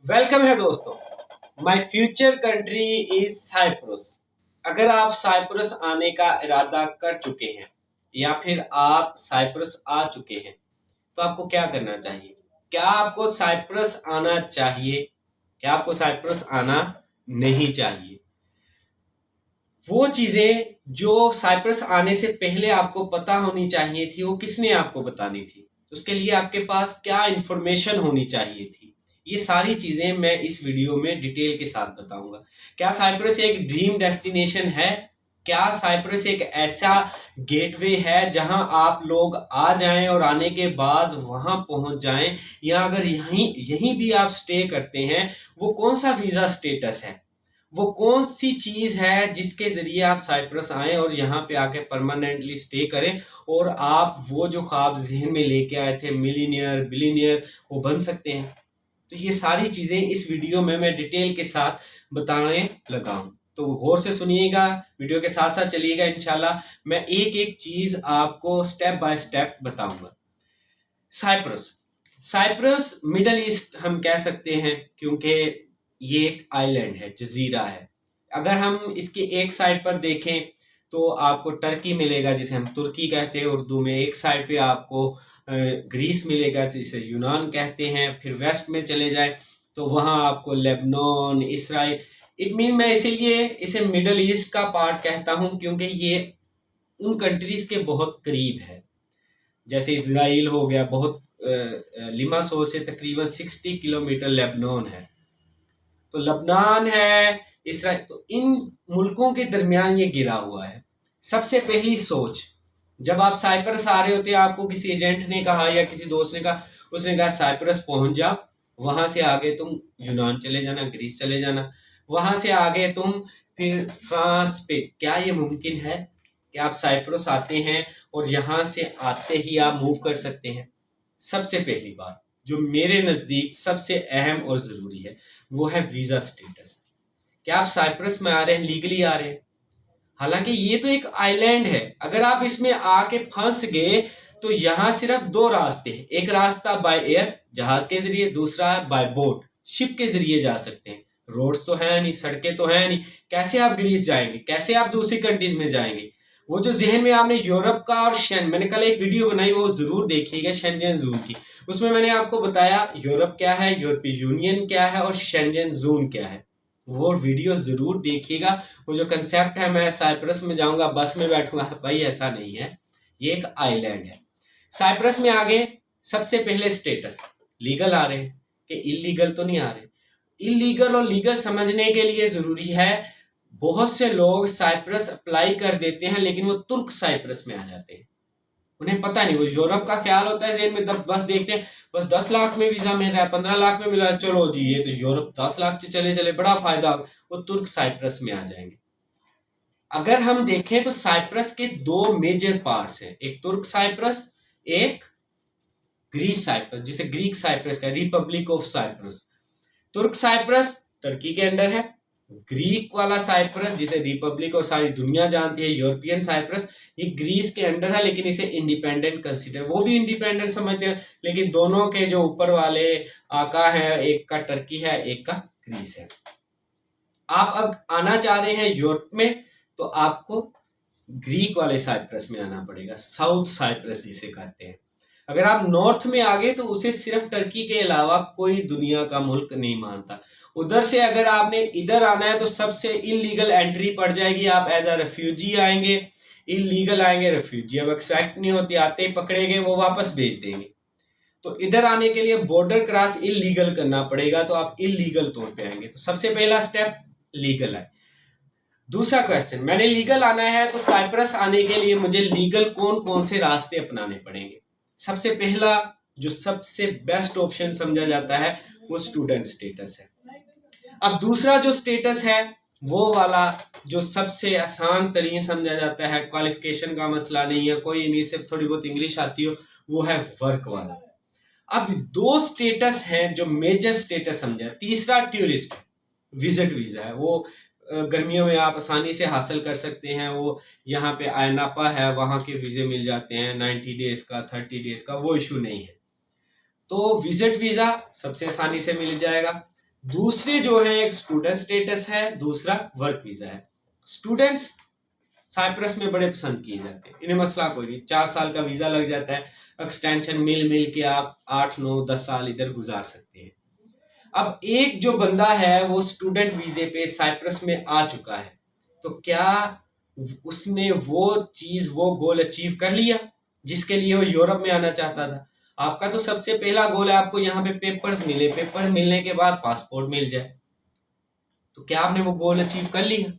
Welcome है दोस्तों। My future country is Cyprus. अगर आप साइप्रस आने का इरादा कर चुके हैं या फिर आप साइप्रस आ चुके हैं तो आपको क्या करना चाहिए? क्या आपको साइप्रस आना चाहिए? क्या आपको साइप्रस आना नहीं चाहिए? वो चीजें जो साइप्रस आने से पहले आपको पता होनी चाहिए थी, वो किसने आपको बतानी थी? उसके लिए आपके पास क्या इंफॉर्मेशन होनी चाहिए थी? ये सारी चीजें मैं इस वीडियो में डिटेल के साथ बताऊंगा। क्या साइप्रस एक ड्रीम डेस्टिनेशन है? क्या साइप्रस एक ऐसा गेटवे है जहां आप लोग आ जाएं और आने के बाद वहां पहुंच जाएं, या अगर यहीं यहीं भी आप स्टे करते हैं, वो कौन सा वीजा स्टेटस है? वो कौन सी चीज है जिसके जरिए आप साइप्रस आए और यहाँ पे आके परमानेंटली स्टे करें और आप वो जो ख्वाब जहन में लेके आए थे, मिलीनियर बिलीनियर, वो बन सकते हैं। तो ये सारी चीजें इस वीडियो में मैं डिटेल के साथ बताने लगा हूं, तो गौर से सुनिएगा, वीडियो के साथ साथ चलिएगा। इंशाल्लाह मैं एक एक चीज आपको स्टेप बाय स्टेप बताऊंगा। साइप्रस साइप्रस मिडल ईस्ट हम कह सकते हैं, क्योंकि ये एक आइलैंड है, जजीरा है। अगर हम इसके एक साइड पर देखें तो आपको टर्की मिलेगा, जिसे हम तुर्की कहते हैं उर्दू में। एक साइड पे आपको ग्रीस मिलेगा, जिसे यूनान कहते हैं। फिर वेस्ट में चले जाए तो वहाँ आपको लेबनान, इसराइल। इट मीन मैं इसीलिए इसे मिडल ईस्ट का पार्ट कहता हूँ, क्योंकि ये उन कंट्रीज के बहुत करीब है। जैसे इसराइल हो गया, बहुत लिमासोल से तकरीबन 60 किलोमीटर लेबनान है। तो लबनान है, इसराइल, तो इन मुल्कों के दरमियान ये गिरा हुआ है। सबसे पहली सोच, जब आप साइप्रस आ रहे होते हैं, आपको किसी एजेंट ने कहा या किसी दोस्त ने कहा, उसने कहा साइप्रस पहुंच जाओ, वहां से आगे तुम यूनान चले जाना, ग्रीस चले जाना, वहां से आगे तुम फिर फ्रांस पे। क्या ये मुमकिन है कि आप साइप्रस आते हैं और यहाँ से आते ही आप मूव कर सकते हैं? सबसे पहली बात जो मेरे नज़दीक सबसे अहम और ज़रूरी है, वो है वीज़ा स्टेटस। क्या आप साइप्रस में आ रहे हैं, लीगली आ रहे हैं? हालांकि ये तो एक आइलैंड है। अगर आप इसमें आके फंस गए तो यहाँ सिर्फ दो रास्ते हैं। एक रास्ता बाय एयर, जहाज के जरिए, दूसरा बाय बोट, शिप के जरिए जा सकते हैं। रोड्स तो है नहीं, सड़कें तो है नहीं। कैसे आप ग्रीस जाएंगे? कैसे आप दूसरी कंट्रीज में जाएंगे? वो जो जहन में आपने यूरोप का और मैंने कल एक वीडियो बनाई, वो जरूर देखिएगा, शेंजन जोन की। उसमें मैंने आपको बताया यूरोप क्या है, यूरोपीय यूनियन क्या है और शेंजन जोन क्या है। वो वीडियो जरूर देखिएगा। वो जो कंसेप्ट है, मैं साइप्रस में जाऊंगा बस में बैठूंगा, भाई ऐसा नहीं है। ये एक आइलैंड है। साइप्रस में आगे सबसे पहले स्टेटस, लीगल आ रहे हैं कि इलीगल तो नहीं आ रहे? इलीगल और लीगल समझने के लिए जरूरी है, बहुत से लोग साइप्रस अप्लाई कर देते हैं लेकिन वो तुर्क साइप्रस में आ जाते हैं। उन्हें पता नहीं, वो यूरोप का ख्याल होता है जेन में, बस देखते हैं बस 10 लाख में वीजा मिल रहा है, 15 लाख में मिला, चलो जी ये तो यूरोप 10 लाख से चले चले, बड़ा फायदा। वो तुर्क साइप्रस में आ जाएंगे। अगर हम देखें तो साइप्रस के दो मेजर पार्ट्स हैं, एक तुर्क साइप्रस, एक ग्रीस साइप्रस, जिसे ग्रीक साइप्रस का, रिपब्लिक ऑफ साइप्रस। तुर्क साइप्रस टर्की के अंडर है। ग्रीक वाला साइप्रस, जिसे रिपब्लिक और सारी दुनिया जानती है, यूरोपियन साइप्रस, ये ग्रीस के अंडर है, लेकिन इसे इंडिपेंडेंट कंसीडर, वो भी इंडिपेंडेंट समझते हैं। लेकिन दोनों के जो ऊपर वाले आका है, एक का टर्की है, एक का ग्रीस है। आप अब आना चाह रहे हैं यूरोप में तो आपको ग्रीक वाले साइप्रस में आना पड़ेगा, साउथ साइप्रस जिसे कहते हैं। अगर आप नॉर्थ में आ गए तो उसे सिर्फ टर्की के अलावा कोई दुनिया का मुल्क नहीं मानता। उधर से अगर आपने इधर आना है तो सबसे इलीगल एंट्री पड़ जाएगी, आप एज अ रेफ्यूजी आएंगे, इलीगल आएंगे। रेफ्यूजी अब एक्सेप्ट नहीं होती, आते ही पकड़े गए वो वापस भेज देंगे। तो इधर आने के लिए बॉर्डर क्रॉस इलीगल करना पड़ेगा, तो आप इलीगल तौर पे आएंगे। तो सबसे पहला स्टेप लीगल है। दूसरा क्वेश्चन, मैंने लीगल आना है तो साइप्रस आने के लिए मुझे लीगल कौन कौन से रास्ते अपनाने पड़ेंगे? सबसे पहला जो सबसे बेस्ट ऑप्शन समझा जाता है वो स्टूडेंट स्टेटस है। अब दूसरा जो स्टेटस है वो वाला जो सबसे आसान तरीन समझा जाता है, क्वालिफिकेशन का मसला नहीं है, कोई नहीं, सिर्फ थोड़ी बहुत इंग्लिश आती हो, वो है वर्क वाला। अब दो स्टेटस हैं जो मेजर स्टेटस समझा। तीसरा टूरिस्ट विजिट वीजा है, वो गर्मियों में आप आसानी से हासिल कर सकते हैं। वो यहाँ पे आयनापा है, वहाँ के वीजे मिल जाते हैं, 90 डेज का, 30 डेज का, वो इशू नहीं है। तो विजिट वीजा सबसे आसानी से मिल जाएगा। दूसरे जो है, एक स्टूडेंट स्टेटस है, दूसरा वर्क वीजा है। स्टूडेंट्स साइप्रस में बड़े पसंद किए जाते हैं, इन्हें मसला कोई नहीं, 4 साल का वीजा लग जाता है, एक्सटेंशन मिल मिल के आप 8 9 10 साल इधर गुजार सकते हैं। अब एक जो बंदा है वो स्टूडेंट वीजे पे साइप्रस में आ चुका है, तो क्या उसने वो चीज, वो गोल अचीव कर लिया जिसके लिए वो यूरोप में आना चाहता था? आपका तो सबसे पहला गोल है आपको यहाँ पे पेपर्स मिले, पेपर मिलने के बाद पासपोर्ट मिल जाए, तो क्या आपने वो गोल अचीव कर लिया?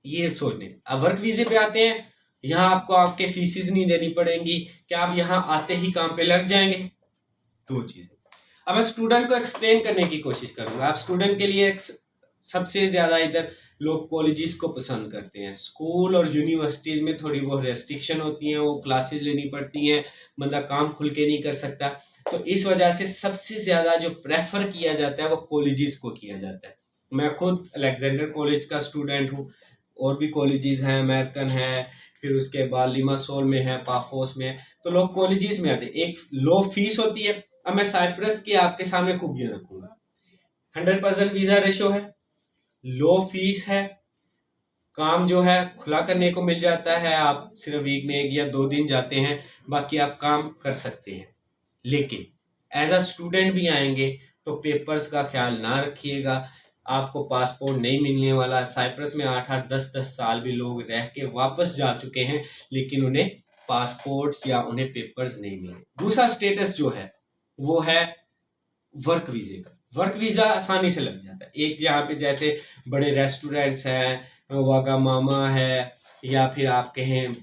ये सोचने। अब वर्क वीजे पे आते हैं, यहाँ आपको आपके फीसिस नहीं देनी पड़ेंगी, क्या आप यहाँ आते ही काम पे लग जाएंगे? दो चीजें। अब मैं स्टूडेंट को एक्सप्लेन करने की कोशिश करूंगा। आप स्टूडेंट के लिए सबसे ज्यादा इधर लोग कॉलेजेस को पसंद करते हैं, स्कूल और यूनिवर्सिटीज में थोड़ी वो रेस्ट्रिक्शन होती हैं, वो क्लासेस लेनी पड़ती हैं, बंदा काम खुल के नहीं कर सकता, तो इस वजह से सबसे ज्यादा जो प्रेफर किया जाता है वो कॉलेजेस को किया जाता है। मैं खुद अलेक्जेंडर कॉलेज का स्टूडेंट हूँ, और भी कॉलेजेस हैं, अमेरिकन है, फिर उसके बाद लिमासोल में है, पाफोस में है, तो लोग कॉलेजेस में आते हैं। एक लो फीस होती है। अब मैं साइप्रस की आपके सामने खूबियां रखूंगा। 100% वीजा रेशो है, लो फीस है, काम जो है खुला करने को मिल जाता है, आप सिर्फ वीक में 1 या 2 दिन जाते हैं, बाकी आप काम कर सकते हैं। लेकिन एज अ स्टूडेंट भी आएंगे तो पेपर्स का ख्याल ना रखिएगा, आपको पासपोर्ट नहीं मिलने वाला। साइप्रस में 8 8 10 10 साल भी लोग रह के वापस जा चुके हैं, लेकिन उन्हें पासपोर्ट या उन्हें पेपर्स नहीं मिले। दूसरा स्टेटस जो है वो है वर्क वीजे का। वर्क वीजा आसानी से लग जाता है। एक यहाँ पे जैसे बड़े रेस्टोरेंट्स हैं, वागामामा है, या फिर आप कहें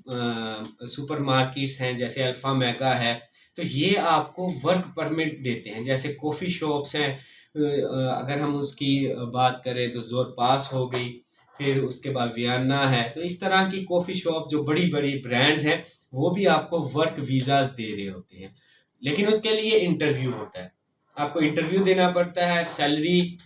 सुपर मार्केट्स हैं जैसे अल्फा मेगा है, तो ये आपको वर्क परमिट देते हैं। जैसे कॉफ़ी शॉप्स हैं, अगर हम उसकी बात करें तो जोर पास हो गई, फिर उसके बाद वियन्ना है, तो इस तरह की कॉफ़ी शॉप जो बड़ी बड़ी ब्रांड्स हैं वो भी आपको वर्क वीज़ाज दे रहे होते हैं, लेकिन उसके लिए इंटरव्यू होता है, आपको इंटरव्यू देना पड़ता है, सैलरी।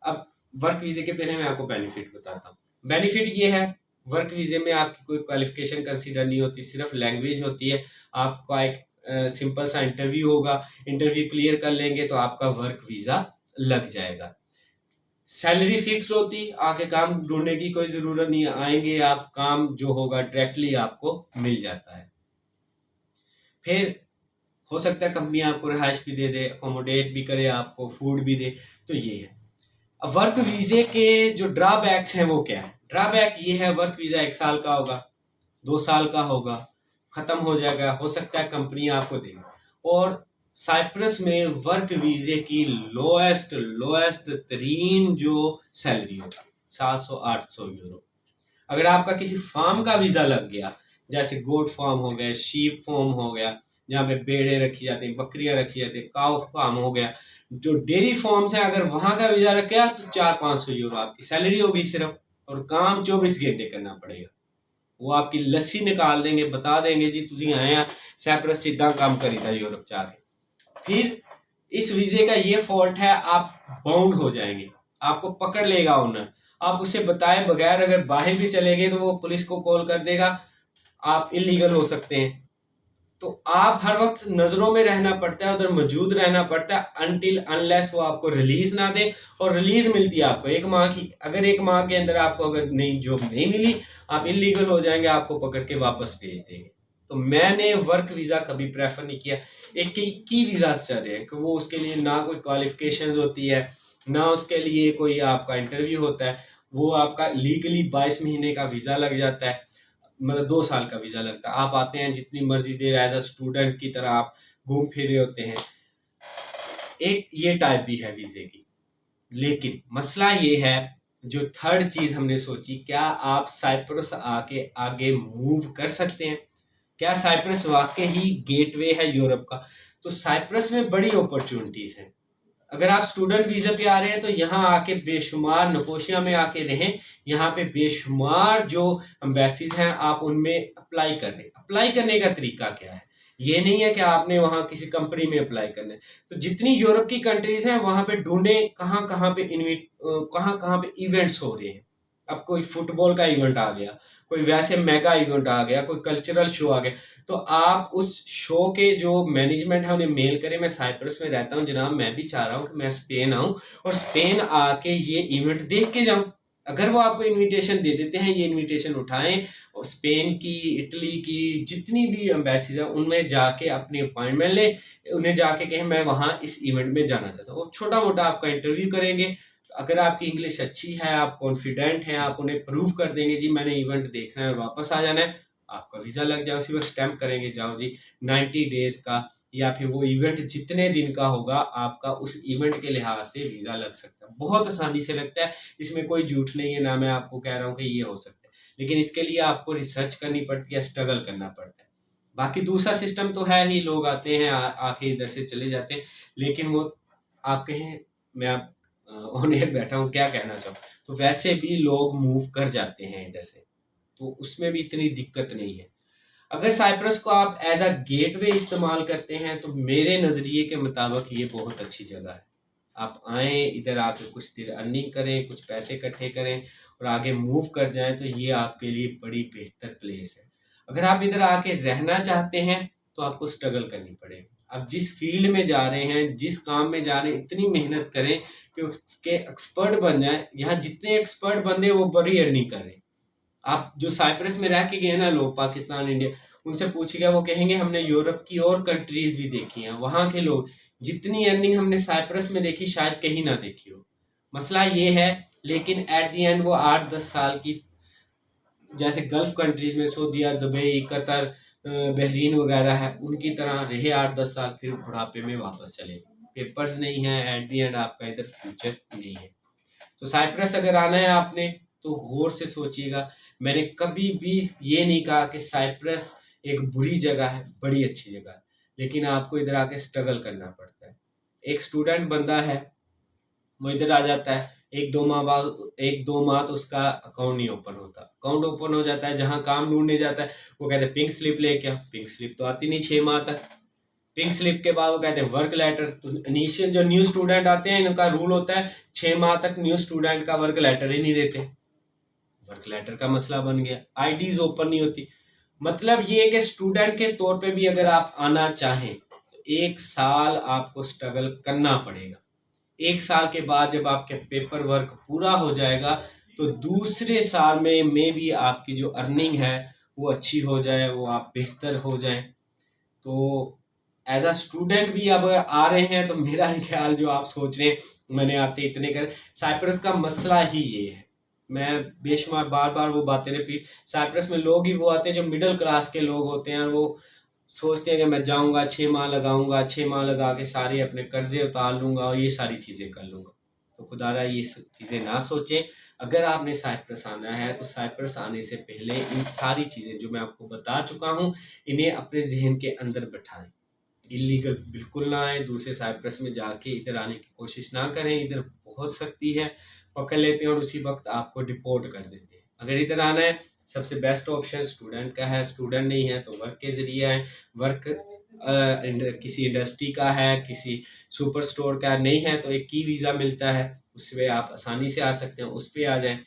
अब वर्क वीजे के पहले मैं आपको बेनिफिट बताता हूँ। बेनिफिट ये है, वर्क वीजे में आपकी कोई क्वालिफिकेशन कंसीडर नहीं होती, सिर्फ लैंग्वेज होती है। आपका एक सिंपल सा इंटरव्यू होगा, इंटरव्यू क्लियर कर लेंगे तो आपका वर्क वीजा लग जाएगा। सैलरी फिक्स्ड होती, आके काम ढूंढने की कोई जरूरत नहीं, आएंगे आप, काम जो होगा डायरेक्टली आपको मिल जाता है। फिर हो सकता है कंपनी आपको रिहाइश भी दे दे, अकोमोडेट भी करे, आपको फूड भी दे, तो ये है। अब वर्क वीजे के जो ड्रॉबैक्स हैं वो क्या है? ड्रॉबैक ये है, वर्क वीजा 1 साल का होगा, 2 साल का होगा, खत्म हो जाएगा, हो सकता है कंपनी आपको दे। और साइप्रस में वर्क वीजे की लोएस्ट लोएस्ट तरीन जो सैलरी होगी 700 800 यूरो। अगर आपका किसी फार्म का वीजा लग गया, जैसे गोट फार्म हो गया, शीप फार्म हो गया, जहाँ पे भेड़ें रखी जाती हैं, बकरियां रखी जाती हैं, काउ फार्म हो गया, जो डेयरी फार्म्स हैं, अगर वहां का वीजा रख गया तो 400 500 यूरो आपकी सैलरी होगी सिर्फ, और काम 24 घंटे करना पड़ेगा। वो आपकी लस्सी निकाल देंगे, बता देंगे जी तुझे आया सैप्रस सीधा काम करी था यूरोप जाके। फिर इस वीजे का ये फॉल्ट है, आप बाउंड हो जाएंगे, आपको पकड़ लेगा ओनर। आप उसे बताए बगैर अगर बाहर भी चले गए तो वो पुलिस को कॉल कर देगा, आप इलीगल हो सकते हैं। तो आप हर वक्त नजरों में रहना पड़ता है, उधर मौजूद रहना पड़ता है, अनटिल अनलेस वो आपको रिलीज ना दे। और रिलीज मिलती है आपको 1 माह की, अगर 1 माह के अंदर आपको अगर नई जॉब नहीं मिली, आप इलीगल हो जाएंगे, आपको पकड़ के वापस भेज देंगे। तो मैंने वर्क वीजा कभी प्रेफर नहीं किया। एक की वीजा चल रहे हैं कि वो उसके लिए ना कोई क्वालिफिकेशंस होती है, ना उसके लिए कोई आपका इंटरव्यू होता है, वो आपका लीगली 22 महीने का वीजा लग जाता है, मतलब 2 साल का वीजा लगता है। आप आते हैं जितनी मर्जी देर एज अ स्टूडेंट की तरह आप घूम फिर रहे होते हैं। एक ये टाइप भी है वीजे की। लेकिन मसला ये है, जो थर्ड चीज हमने सोची, क्या आप साइप्रस आके आगे मूव कर सकते हैं? क्या साइप्रस वाकई ही गेटवे है यूरोप का? तो साइप्रस में बड़ी अपॉर्चुनिटीज हैं। अगर आप स्टूडेंट वीजा पे आ रहे हैं तो यहाँ आके बेशुमार नकोशिया में आके रहें, यहाँ पे बेशुमार जो एम्बेसीज हैं आप उनमें अप्लाई कर दें। अप्लाई करने का तरीका क्या है? ये नहीं है कि आपने वहाँ किसी कंपनी में अप्लाई करना है। तो जितनी यूरोप की कंट्रीज हैं वहाँ पे ढूंढें कहाँ कहाँ पे इन्विट, कहाँ कहाँ पे इवेंट्स हो रहे हैं, अब कोई फुटबॉल का इवेंट आ गया, कोई वैसे मेगा इवेंट आ गया, कोई कल्चरल शो आ गया, तो आप उस शो के जो मैनेजमेंट है उन्हें मेल करें, मैं साइप्रस में रहता हूँ जनाब, मैं भी चाह रहा हूँ कि मैं स्पेन आऊँ और स्पेन आके ये इवेंट देख के जाऊँ। अगर वो आपको इनविटेशन दे देते हैं, ये इनविटेशन उठाएं और स्पेन की, इटली की जितनी भी एम्बेसीज हैं उनमें जाके अपनी अपॉइंटमेंट लें, उन्हें जाके कहें मैं वहाँ इस इवेंट में जाना चाहता हूँ। छोटा मोटा आपका इंटरव्यू करेंगे, अगर आपकी इंग्लिश अच्छी है, आप कॉन्फिडेंट हैं, आप उन्हें प्रूव कर देंगे जी मैंने इवेंट देखना है और वापस आ जाना है, आपका वीज़ा लग जाएगा। उसी पर स्टैम्प करेंगे, जाओ जी 90 डेज का या फिर वो इवेंट जितने दिन का होगा आपका उस इवेंट के लिहाज से वीज़ा लग सकता है। बहुत आसानी से लगता है, इसमें कोई झूठ नहीं है, ना मैं आपको कह रहा हूँ कि ये हो सकता है, लेकिन इसके लिए आपको रिसर्च करनी पड़ती है, स्ट्रगल करना पड़ता है। बाकी दूसरा सिस्टम तो है ही, लोग आते हैं आके इधर से चले जाते हैं, लेकिन वो आप कहें मैं आप ऑन एयर बैठा हूँ क्या कहना चाहूँ, तो वैसे भी लोग मूव कर जाते हैं इधर से, तो उसमें भी इतनी दिक्कत नहीं है। अगर साइप्रस को आप एज अ गेटवे इस्तेमाल करते हैं तो मेरे नज़रिए के मुताबिक ये बहुत अच्छी जगह है। आप आएँ इधर आके कुछ देर अर्निंग करें, कुछ पैसे इकट्ठे करें और आगे मूव कर जाएँ, तो ये आपके लिए बड़ी बेहतर प्लेस है। अगर आप इधर आके रहना चाहते हैं तो आपको स्ट्रगल करनी पड़ेगी। आप जिस फील्ड में जा रहे हैं, जिस काम में जा रहे हैं, इतनी मेहनत करें कि उसके एक्सपर्ट बन जाएँ। यहाँ जितने एक्सपर्ट बंदे वो बड़ी अर्निंग कर रहे हैं। आप जो साइप्रस में रह के गए ना लोग, पाकिस्तान, इंडिया, उनसे पूछिएगा वो कहेंगे हमने यूरोप की और कंट्रीज भी देखी हैं, वहाँ के लोग जितनी अर्निंग हमने साइप्रस में देखी शायद कहीं ना देखी हो। मसला ये है, लेकिन एट द एंड वो 8-10 साल की, जैसे गल्फ कंट्रीज में सऊदीया, दुबई, कतर, बहरीन वगैरह है, उनकी तरह रहे 8-10 साल, फिर बुढ़ापे में वापस चले। पेपर्स नहीं है, एट द एंड आपका इधर फ्यूचर नहीं है। तो साइप्रस अगर आना है आपने तो गौर से सोचिएगा। मैंने कभी भी ये नहीं कहा कि साइप्रस एक बुरी जगह है, बड़ी अच्छी जगह है, लेकिन आपको इधर आके स्ट्रगल करना पड़ता है। एक स्टूडेंट बंदा है, वो इधर आ जाता है, 1-2 माह बाद, 1-2 माह तो उसका अकाउंट नहीं ओपन होता। अकाउंट ओपन हो जाता है, जहाँ काम ढूंढने जाता है वो कहते हैं पिंक स्लिप लेके आओ, पिंक स्लिप तो आती नहीं 6 माह तक। पिंक स्लिप के बाद वो कहते हैं वर्क लेटर, तो इनिशियल जो न्यू स्टूडेंट आते हैं इनका रूल होता है 6 माह तक न्यू स्टूडेंट का वर्क लेटर ही नहीं देते। वर्क लेटर का मसला बन गया, आईडीज ओपन नहीं होती। मतलब ये है कि स्टूडेंट के तौर पे भी अगर आप आना चाहें तो 1 साल आपको स्ट्रगल करना पड़ेगा। 1 साल के बाद जब आपके पेपर वर्क पूरा हो जाएगा तो दूसरे साल में भी आपकी जो अर्निंग है वो अच्छी हो जाए, वो आप बेहतर हो जाएं। तो एज अ स्टूडेंट भी अब आ रहे हैं तो मेरा ख्याल जो आप सोच रहे हैं मैंने आते इतने कर, साइप्रस का मसला ही ये है। मैं बेशुमार बार बार वो बातें रिपीट, साइप्रस में लोग ही वो आते हैं जो मिडिल क्लास के लोग होते हैं और वो सोचते हैं कि मैं जाऊंगा 6 माह लगाऊंगा, 6 माह लगा के सारे अपने कर्जे उतार लूंगा और ये सारी चीज़ें कर लूंगा। तो खुदारा ये चीज़ें ना सोचें। अगर आपने साइप्रस आना है तो साइप्रस आने से पहले इन सारी चीज़ें जो मैं आपको बता चुका हूँ इन्हें अपने जहन के अंदर बैठाएं। इलीगल बिल्कुल ना आए, दूसरे साइप्रस में जाके इधर आने की कोशिश ना करें, इधर बहुत सख्ती है, पकड़ लेते हैं और उसी वक्त आपको डिपोर्ट कर देते हैं। अगर इधर आना है सबसे बेस्ट ऑप्शन स्टूडेंट का है, स्टूडेंट नहीं है तो वर्क के ज़रिए है, वर्क किसी इंडस्ट्री का है, किसी सुपर स्टोर का नहीं है तो एक की वीज़ा मिलता है, उसमें आप आसानी से आ सकते हैं, उस पर आ जाएं।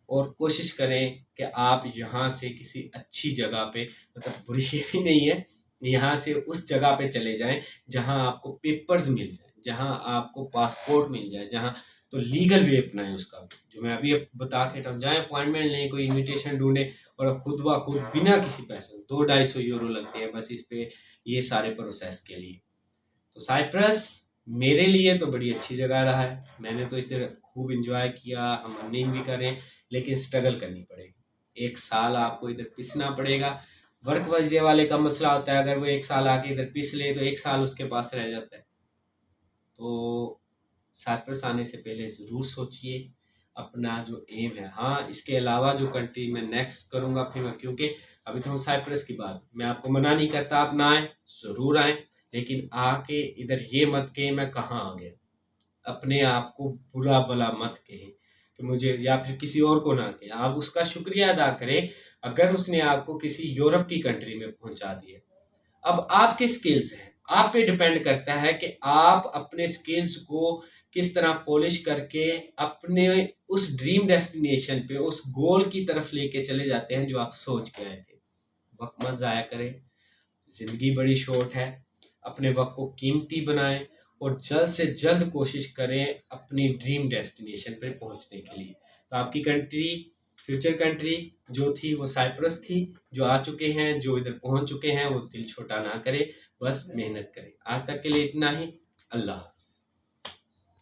और कोशिश करें कि आप यहाँ से किसी अच्छी जगह पे, मतलब बुरी ही नहीं है, यहाँ से उस जगह पे चले जाएं जहाँ आपको पेपर्स मिल जाए, जहाँ आपको पासपोर्ट मिल जाए, जहाँ तो लीगल वे अपनाएं उसका, जो मैं अभी बता के हटा, जाएं अपॉइंटमेंट लें, कोई इनविटेशन ढूंढें और अब खुद ब खुद बिना किसी पैसे, 200-250 यूरो लगते हैं बस इस पे, ये सारे प्रोसेस के लिए। तो साइप्रस मेरे लिए तो बड़ी अच्छी जगह रहा है, मैंने तो इधर खूब इंजॉय किया, हम अर्निंग भी करें, लेकिन स्ट्रगल करनी पड़ेगी। 1 साल आपको इधर पिसना पड़ेगा। वर्क वीज़े वाले का मसला होता है, अगर वो 1 साल आके इधर पिस ले तो 1 साल उसके पास रह जाता है। तो साइप्रस आने से पहले ज़रूर सोचिए अपना जो एम है। हाँ, इसके अलावा जो कंट्री मैं नेक्स्ट करूँगा फिर मैं, क्योंकि अभी तो हम साइप्रस की बात, मैं आपको मना नहीं करता आप ना आएँ, ज़रूर आएँ, लेकिन आके इधर ये मत कहें मैं कहाँ आ गया। अपने आप को बुरा भला मत कहें कि मुझे, या फिर किसी और को ना कहें। आप उसका शुक्रिया अदा करें अगर उसने आपको किसी यूरोप की कंट्री में पहुंचा दिया। अब आपके स्किल्स हैं, आप पे डिपेंड करता है कि आप अपने स्किल्स को किस तरह पॉलिश करके अपने उस ड्रीम डेस्टिनेशन पे, उस गोल की तरफ लेके चले जाते हैं जो आप सोच के आए थे। वक्त मत ज़ाया करें, ज़िंदगी बड़ी शॉर्ट है, अपने वक्त को कीमती बनाएं और जल्द से जल्द कोशिश करें अपनी ड्रीम डेस्टिनेशन पे पहुंचने के लिए। तो आपकी कंट्री, फ्यूचर कंट्री जो थी वो साइप्रस थी। जो आ चुके हैं, जो इधर पहुंच चुके हैं, वो दिल छोटा ना करें, बस मेहनत करें। आज तक के लिए इतना ही। अल्लाह।